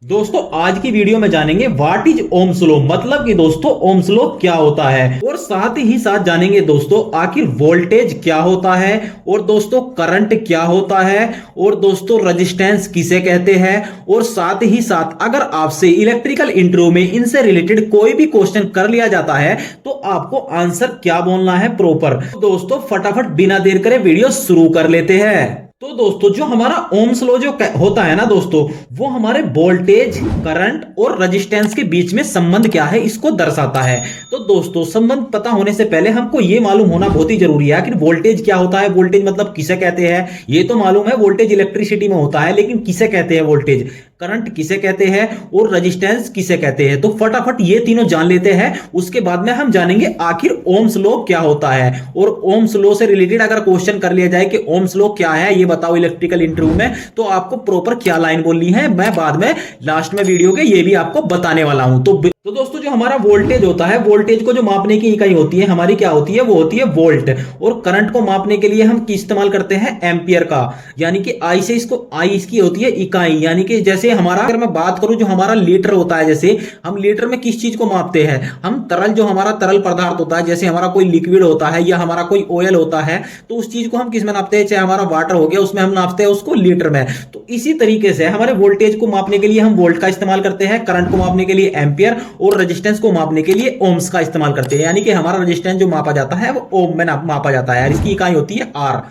दोस्तों आज की वीडियो में जानेंगे व्हाट इज ओम्स लॉ, मतलब कि दोस्तों ओम्स लॉ क्या होता है, और साथ ही साथ जानेंगे दोस्तों आखिर वोल्टेज क्या होता है, और दोस्तों करंट क्या होता है, और दोस्तों रेजिस्टेंस किसे कहते हैं। और साथ ही साथ अगर आपसे इलेक्ट्रिकल इंटरव्यू में इनसे रिलेटेड कोई भी क्वेश्चन कर लिया जाता है तो आपको आंसर क्या बोलना है प्रॉपर। दोस्तों फटाफट बिना देर करे वीडियो शुरू कर लेते हैं। तो दोस्तों जो हमारा ओम्स लॉ जो होता है ना दोस्तों, वो हमारे वोल्टेज, करंट और रेजिस्टेंस के बीच में संबंध क्या है इसको दर्शाता है। तो दोस्तों संबंध पता होने से पहले हमको ये मालूम होना बहुत ही जरूरी है कि वोल्टेज क्या होता है, वोल्टेज मतलब किसे कहते हैं। ये तो मालूम है वोल्टेज इलेक्ट्रिसिटी में होता है, लेकिन किसे कहते हैं वोल्टेज, करंट किसे कहते हैं और रेजिस्टेंस किसे कहते हैं। तो फटाफट ये तीनों जान लेते हैं, उसके बाद में हम जानेंगे आखिर ओम्स लॉ क्या होता है। और ओम्स लॉ से रिलेटेड अगर क्वेश्चन कर लिया जाए कि ओम्स लॉ क्या है ये बताओ इलेक्ट्रिकल इंटरव्यू में, तो आपको प्रॉपर क्या लाइन बोलनी है मैं बाद में लास्ट में वीडियो के ये भी आपको बताने वाला हूं। तो दोस्तों जो हमारा वोल्टेज होता है, वोल्टेज को जो मापने की इकाई होती है हमारी क्या होती है, वो होती है वोल्ट। और करंट को मापने के लिए हम इस्तेमाल करते हैं एम्पियर का, यानी कि आई से इसको, आई इसकी होती है इकाई, यानी कि जैसे हमारा, अगर मैं बात करूं जो हमारा लीटर होता है, जैसे हम लीटर में किस चीज को मापते हैं, हम तरल, जो हमारा तरल पदार्थ होता है, जैसे हमारा कोई लिक्विड होता है या हमारा कोई ऑयल होता है, तो उस चीज को हम किस में नापते हैं, चाहे हमारा वाटर हो गया उसमें हम नापते हैं उसको लीटर में। तो इसी तरीके से हमारे वोल्टेज को मापने के लिए हम वोल्ट का इस्तेमाल करते हैं, करंट को मापने के लिए एम्पियर, और रेजिस्टेंस को मापने के लिए ओम्स का इस्तेमाल करते हैं। यानी कि हमारा रेजिस्टेंस जो मापा जाता है वो ओम में मापा जाता है, इसकी इकाई होती है आर।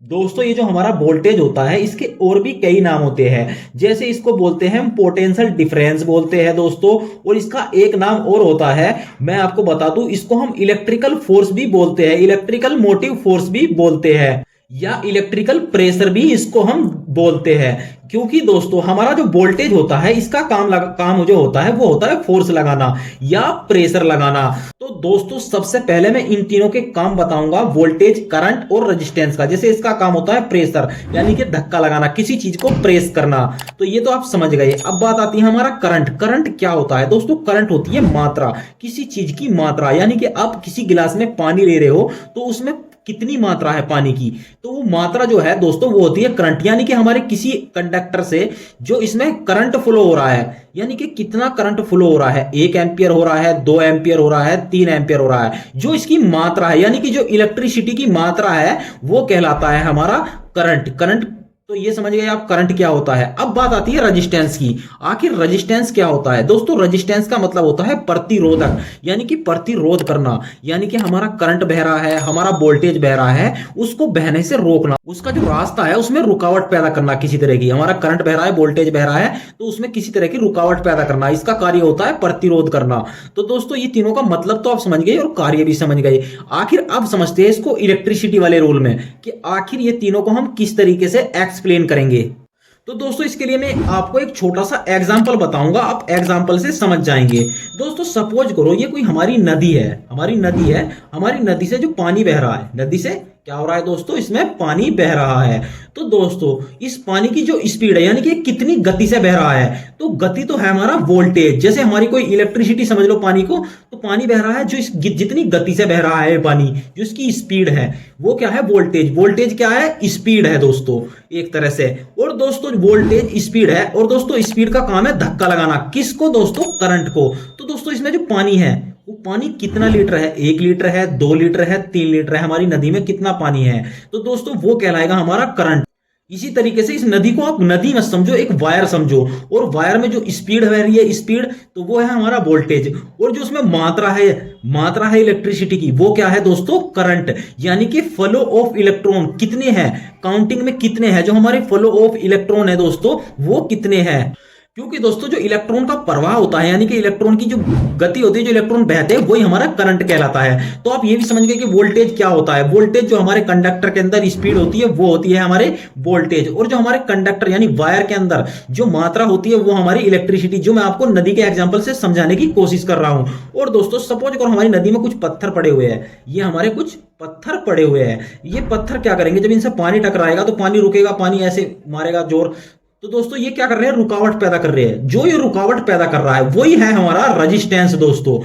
दोस्तों ये जो हमारा वोल्टेज होता है इसके और भी कई नाम होते हैं, जैसे इसको बोलते हैं हम पोटेंशियल डिफरेंस बोलते हैं दोस्तों, और इसका एक नाम और होता है, मैं आपको बता दूं, इसको हम इलेक्ट्रिकल फोर्स भी बोलते हैं, इलेक्ट्रिकल मोटिव फोर्स भी बोलते हैं, या इलेक्ट्रिकल प्रेशर भी इसको हम बोलते हैं। क्योंकि दोस्तों हमारा जो वोल्टेज होता है इसका काम जो होता है वो होता है फोर्स लगाना या प्रेशर लगाना। तो दोस्तों सबसे पहले मैं इन तीनों के काम बताऊंगा, वोल्टेज, करंट और रेजिस्टेंस का। जैसे इसका काम होता है प्रेशर, यानी कि धक्का लगाना, किसी चीज को प्रेस करना, तो ये तो आप समझ गए। अब बात आती है हमारा करंट। करंट क्या होता है दोस्तों, करंट होती है मात्रा, किसी चीज की मात्रा, यानी कि आप किसी गिलास में पानी ले रहे हो तो उसमें कितनी मात्रा है पानी की, तो वो मात्रा जो है दोस्तों वो होती है करंट। यानी कि हमारे किसी कंडक्टर से जो इसमें करंट फ्लो हो रहा है, यानी कि कितना करंट फ्लो हो रहा है, 1 एम्पियर हो रहा है, 2 एम्पियर हो रहा है, 3 एम्पियर हो रहा है, जो इसकी मात्रा है, यानी कि जो इलेक्ट्रिसिटी की मात्रा है वो कहलाता है हमारा करंट। करंट तो ये समझ गए आप करंट क्या होता है। अब बात आती है रेजिस्टेंस की। आखिर रेजिस्टेंस क्या होता है दोस्तों, रेजिस्टेंस का मतलब होता है प्रतिरोधक, यानी कि प्रतिरोध करना, यानी कि हमारा करंट बह रहा है, हमारा वोल्टेज बह रहा है, उसको बहने से रोकना, उसका जो रास्ता है उसमें रुकावट पैदा करना किसी तरह की। हमारा करंट बह रहा है, वोल्टेज बह रहा है, तो उसमें किसी तरह की रुकावट पैदा करना, इसका कार्य होता है प्रतिरोध करना। तो दोस्तों ये तीनों का मतलब तो आप समझ गए और कार्य भी समझ गए। आखिर अब समझते हैं इसको इलेक्ट्रिसिटी वाले रूल में, कि आखिर ये तीनों को हम किस तरीके से एक्सप्लेन करेंगे। तो दोस्तों इसके लिए मैं आपको एक छोटा सा एग्जांपल बताऊंगा, आप एग्जांपल से समझ जाएंगे। दोस्तों सपोज करो ये कोई हमारी नदी है, हमारी नदी से जो पानी बह रहा है, नदी से क्या हो रहा है दोस्तों, इसमें पानी बह रहा है। तो दोस्तों इस पानी की जो स्पीड है, यानी कि कितनी गति से बह रहा है, तो गति तो है हमारा वोल्टेज। जैसे हमारी कोई इलेक्ट्रिसिटी समझ लो पानी को, तो पानी बह रहा है जो जितनी गति से बह रहा है पानी, जो इसकी स्पीड है वो क्या है, वोल्टेज। वोल्टेज क्या है, स्पीड है दोस्तों एक तरह से। और दोस्तों वोल्टेज स्पीड है, और दोस्तों स्पीड का काम है धक्का लगाना, किसको दोस्तों, करंट को। तो दोस्तों इसमें जो पानी है वो पानी कितना लीटर है, 1 लीटर है, 2 लीटर है, 3 लीटर है, हमारी नदी में कितना पानी है, तो दोस्तों वो कहलाएगा हमारा करंट। इसी तरीके से इस नदी को आप नदी मत समझो, एक वायर समझो, और वायर में जो स्पीड बह रही है स्पीड, तो वो है हमारा वोल्टेज। और जो उसमें मात्रा है इलेक्ट्रिसिटी की, वो क्या है दोस्तों, करंट। यानी कि फ्लो ऑफ इलेक्ट्रॉन कितने हैं, काउंटिंग में कितने हैं, जो हमारे फ्लो ऑफ इलेक्ट्रॉन है दोस्तों वो कितने हैं। क्योंकि दोस्तों जो इलेक्ट्रॉन का प्रवाह होता है, यानी कि इलेक्ट्रॉन की जो गति होती है, जो इलेक्ट्रॉन बहते हैं, वही हमारा करंट कहलाता है। तो आप ये भी समझ गए कि वोल्टेज क्या होता है। वोल्टेज जो हमारे कंडक्टर के अंदर स्पीड होती है वो होती है हमारे वोल्टेज, और जो हमारे कंडक्टर यानी वायर के अंदर जो मात्रा होती है वो हमारी इलेक्ट्रिसिटी, जो मैं आपको नदी के एग्जाम्पल से समझाने की कोशिश कर रहा हूं। और दोस्तों सपोज करो हमारी नदी में कुछ पत्थर पड़े हुए हैं, ये हमारे कुछ पत्थर पड़े हुए हैं, ये पत्थर क्या करेंगे, जब इनसे पानी टकराएगा तो पानी रुकेगा, पानी ऐसे मारेगा जोर, तो दोस्तों ये क्या कर रहे हैं, रुकावट पैदा कर रहे हैं। जो ये रुकावट पैदा कर रहा है वही है हमारा रेजिस्टेंस दोस्तों।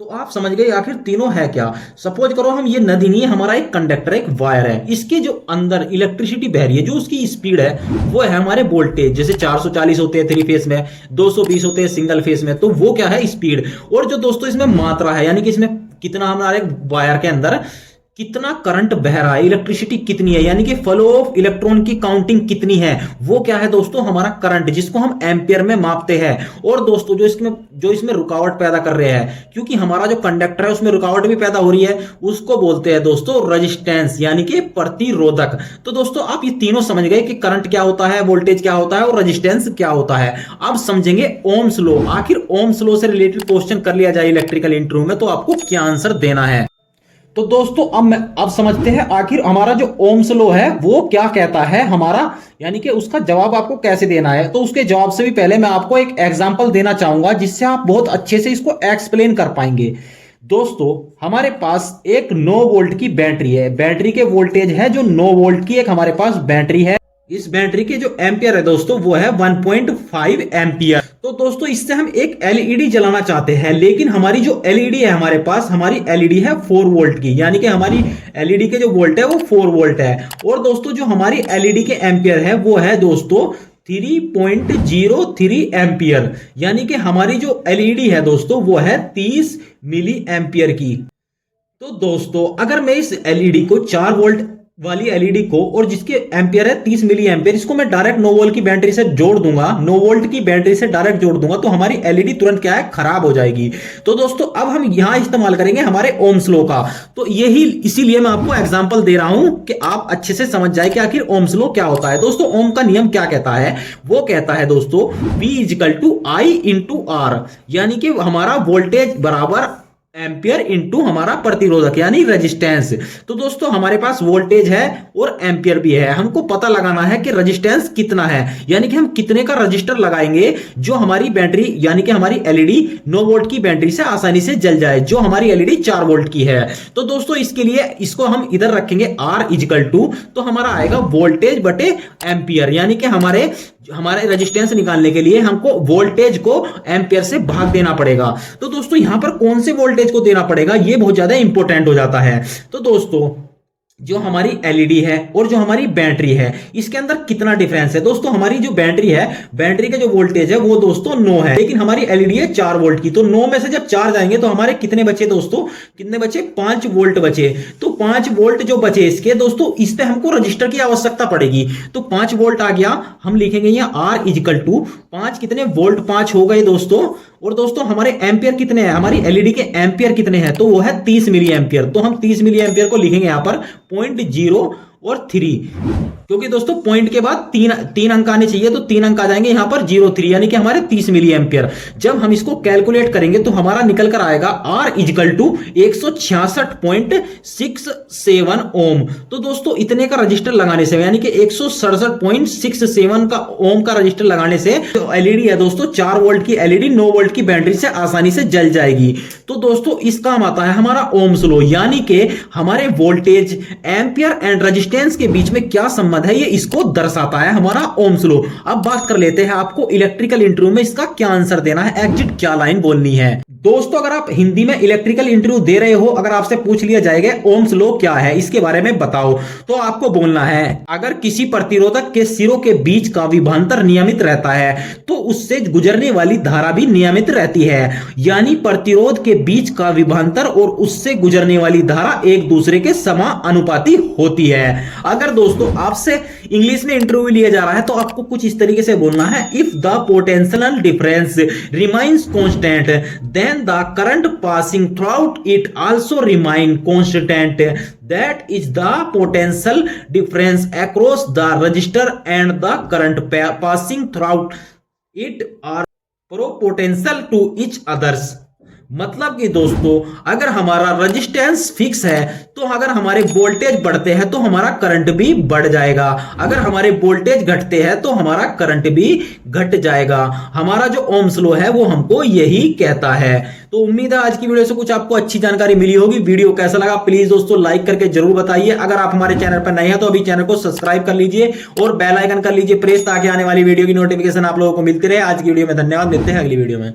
तो आप समझ गए आखिर तीनों है क्या। सपोज करो हम ये नदी नहीं है, हमारा एक कंडक्टर एक वायर है, इसके जो अंदर इलेक्ट्रिसिटी बह रही है, जो उसकी स्पीड है वो है हमारे वोल्टेज। जैसे 440 होते हैं थ्री फेस में, 220 होते हैं सिंगल फेस में, तो वो क्या है स्पीड। और जो दोस्तों इसमें मात्रा है, यानी कि इसमें कितना हमारे वायर के अंदर कितना करंट बह रहा है, इलेक्ट्रिसिटी कितनी है, यानी कि फ्लो ऑफ इलेक्ट्रॉन की काउंटिंग कितनी है, वो क्या है दोस्तों हमारा करंट, जिसको हम एम्पियर में मापते हैं। और दोस्तों जो इसमें रुकावट पैदा कर रहे हैं, क्योंकि हमारा जो कंडक्टर है उसमें रुकावट भी पैदा हो रही है, उसको बोलते हैं दोस्तों रेजिस्टेंस, यानी कि प्रतिरोधक। तो दोस्तों आप ये तीनों समझ गए कि करंट क्या होता है, वोल्टेज क्या होता है और रेजिस्टेंस क्या होता है। अब समझेंगे ओम्स लॉ। आखिर ओम्स लॉ से रिलेटेड क्वेश्चन कर लिया जाए इलेक्ट्रिकल इंटरव्यू में, तो आपको क्या आंसर देना है। तो दोस्तों अब समझते हैं आखिर हमारा जो ओम्स लॉ है वो क्या कहता है हमारा, यानी कि उसका जवाब आपको कैसे देना है। तो उसके जवाब से भी पहले मैं आपको एक एग्जांपल देना चाहूंगा, जिससे आप बहुत अच्छे से इसको एक्सप्लेन कर पाएंगे। दोस्तों हमारे पास एक 9 वोल्ट की बैटरी है, बैटरी के वोल्टेज है जो 9 वोल्ट की एक हमारे पास बैटरी है। इस बैटरी के जो एम्पियर है दोस्तों वो है 1.5 एम्पियर। तो दोस्तों इससे हम एक एलईडी जलाना चाहते हैं, लेकिन हमारी जो एलईडी है हमारे पास, हमारी एलईडी है 4 वोल्ट की, यानी कि हमारी एलईडी के जो वोल्ट है वो 4 वोल्ट है। और दोस्तों जो हमारी एलईडी के एम्पियर है वो है दोस्तों 3.03 एम्पियर, यानी कि हमारी जो एलईडी है दोस्तों वो है 30 मिली एम्पियर की। तो दोस्तों अगर मैं इस एलईडी को 4 वोल्ट वाली एलईडी को, और जिसके एम्पियर है 30 मिली एम्पियर, इसको मैं डायरेक्ट 9 वोल्ट की बैटरी से जोड़ दूंगा, 9 वोल्ट की बैटरी से डायरेक्ट जोड़ दूंगा, तो हमारी एलईडी तुरंत क्या है खराब हो जाएगी। तो दोस्तों अब हम यहां इस्तेमाल करेंगे हमारे ओम्स लॉ का। तो यही इसीलिए मैं आपको एग्जांपल दे रहा हूं कि आप अच्छे से समझ जाए कि आखिर ओम्स लॉ क्या होता है। दोस्तों ओम का नियम क्या कहता है, वो कहता है दोस्तों V = I × R, यानी कि हमारा वोल्टेज बराबर एम्पियर इंटू हमारा प्रतिरोधक यानी रेजिस्टेंस। तो दोस्तों हमारे पास वोल्टेज है और एम्पियर भी है, हमको पता लगाना है कि रेजिस्टेंस कितना है, यानी कि हम कितने का रजिस्टर लगाएंगे जो हमारी बैटरी यानी कि हमारी एलईडी 9 वोल्ट की बैटरी से आसानी से जल जाए, जो हमारी एलईडी 4 वोल्ट की है। तो दोस्तों इसके लिए इसको हम इधर रखेंगे R = तो हमारा आएगा वोल्टेज बटे एम्पियर, यानी कि हमारे रेजिस्टेंस निकालने के लिए हमको वोल्टेज को एम्पियर से भाग देना पड़ेगा। तो दोस्तों यहां पर कौन से वोल्टेज को देना पड़ेगा ये बहुत ज्यादा इंपॉर्टेंट हो जाता है। तो दोस्तों जो हमारी एलईडी है और जो हमारी बैटरी है इसके अंदर कितना डिफरेंस है। दोस्तों हमारी जो बैटरी है, बैटरी का जो वोल्टेज है वो दोस्तों 9 है, लेकिन हमारी एलईडी है 4 वोल्ट की। तो 9 में से जब 4 जाएंगे तो हमारे कितने बचे दोस्तों, कितने बचे 5 वोल्ट बचे। तो 5 वोल्ट जो बचे इसके दोस्तों, इस पे हमको रजिस्टर की आवश्यकता पड़ेगी। तो 5 वोल्ट आ गया, हम लिखेंगे यहाँ R = 5 कितने वोल्ट 5 हो गए दोस्तों। और दोस्तों हमारे एम्पियर कितने हैं, हमारी एलईडी के एम्पियर कितने हैं, तो वो है 30 मिली एम्पियर। तो हम 30 मिली एम्पियर को लिखेंगे यहां पर 0.0 और 3, क्योंकि दोस्तों पॉइंट के बाद तीन अंक आने चाहिए, तो 3 अंक आ जाएंगे यहां पर 03, यानी कि हमारे 30 मिली एम्पियर। जब हम इसको कैलकुलेट करेंगे तो हमारा निकल कर आएगा R = 166.67 ओम। तो दोस्तों इतने का रजिस्टर लगाने से, यानी कि 167.67 का ओम का रजिस्टर लगाने से जो एलईडी है दोस्तों 4 वोल्ट की एलईडी 9 वोल्ट की बैटरी से आसानी से जल जाएगी। तो दोस्तों इस काम आता है हमारा ओम्स लॉ, यानी कि हमारे वोल्टेज एम्पियर एंड रेजिस्टेंस के बीच में क्या संबंध है ये इसको दर्शाता है हमारा ओम्स लॉ। अब बात कर लेते हैं आपको इलेक्ट्रिकल इंटरव्यू में इसका क्या आंसर देना है, एग्जिट क्या लाइन बोलनी है। दोस्तों अगर आप हिंदी में इलेक्ट्रिकल इंटरव्यू दे रहे हो, अगर आपसे पूछ लिया जाएगा ओम्स लॉ क्या है, इसके बारे में बताओ, तो आपको बोलना है अगर किसी प्रतिरोधक के सिरों के बीच का विभवांतर नियमित रहता है तो उससे गुजरने वाली धारा भी नियमित रहती है, यानी प्रतिरोध के बीच का विभवांतर और उससे गुजरने वाली धारा एक दूसरे के समानुपाती होती है। अगर दोस्तों आपसे इंग्लिश में इंटरव्यू लिया जा रहा है तो आपको कुछ इस तरीके से बोलना है, if the potential difference remains constant then the current passing throughout it also remain constant, that is the potential difference across the resistor and the current passing throughout it are proportional to each others। मतलब कि दोस्तों अगर हमारा resistance fix है तो अगर हमारे voltage बढ़ते हैं तो हमारा करंट भी बढ़ जाएगा, अगर हमारे वोल्टेज घटते हैं तो हमारा करंट भी घट जाएगा। हमारा जो ओम्स लॉ है वो हमको यही कहता है। तो उम्मीद है आज की वीडियो से कुछ आपको अच्छी जानकारी मिली होगी। वीडियो कैसा लगा प्लीज दोस्तों लाइक करके जरूर बताइए। अगर आप हमारे चैनल पर नए हैं तो अभी चैनल को सब्सक्राइब कर लीजिए और बेल आइकन कर लीजिए प्रेस, ताकि आने वाली वीडियो की नोटिफिकेशन आप लोगों को मिलती रहे। आज की वीडियो में धन्यवाद, मिलते हैं अगली वीडियो में।